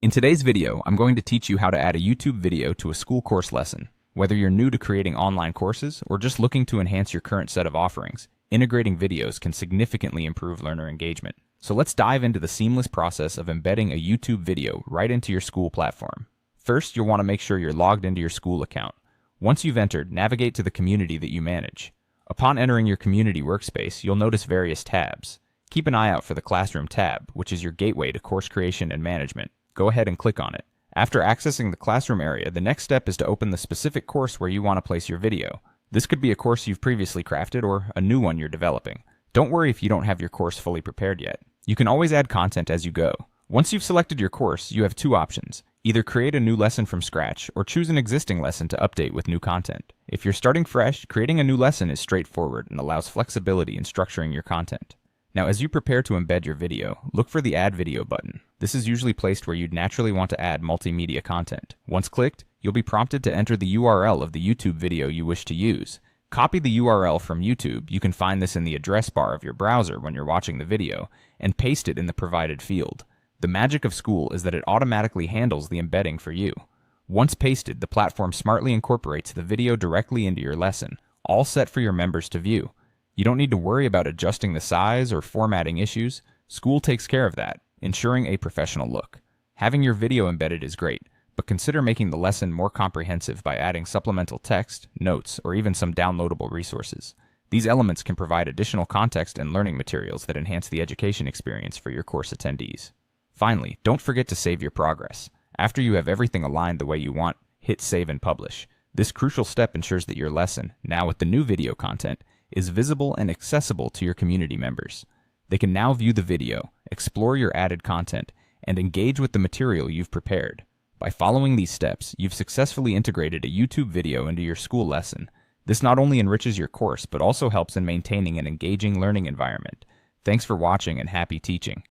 In today's video, I'm going to teach you how to add a YouTube video to a school course lesson. Whether you're new to creating online courses or just looking to enhance your current set of offerings, integrating videos can significantly improve learner engagement. So let's dive into the seamless process of embedding a YouTube video right into your Skool platform. First, you'll want to make sure you're logged into your Skool account. Once you've entered, navigate to the community that you manage. Upon entering your community workspace, you'll notice various tabs. Keep an eye out for the Classroom tab, which is your gateway to course creation and management. Go ahead and click on it. After accessing the classroom area, the next step is to open the specific course where you want to place your video. This could be a course you've previously crafted or a new one you're developing. Don't worry if you don't have your course fully prepared yet. You can always add content as you go. Once you've selected your course, you have two options. Either create a new lesson from scratch or choose an existing lesson to update with new content. If you're starting fresh, creating a new lesson is straightforward and allows flexibility in structuring your content. Now, as you prepare to embed your video, look for the Add Video button. This is usually placed where you'd naturally want to add multimedia content. Once clicked, you'll be prompted to enter the URL of the YouTube video you wish to use. Copy the URL from YouTube, you can find this in the address bar of your browser when you're watching the video, and paste it in the provided field. The magic of Skool is that it automatically handles the embedding for you. Once pasted, the platform smartly incorporates the video directly into your lesson, all set for your members to view. You don't need to worry about adjusting the size or formatting issues. Skool takes care of that, ensuring a professional look. Having your video embedded is great, but consider making the lesson more comprehensive by adding supplemental text, notes, or even some downloadable resources. These elements can provide additional context and learning materials that enhance the education experience for your course attendees. Finally, don't forget to save your progress. After you have everything aligned the way you want, hit Save and Publish. This crucial step ensures that your lesson, now with the new video content, is visible and accessible to your community members. They can now view the video, explore your added content, and engage with the material you've prepared. By following these steps, you've successfully integrated a YouTube video into your Skool lesson. This not only enriches your course, but also helps in maintaining an engaging learning environment. Thanks for watching and happy teaching.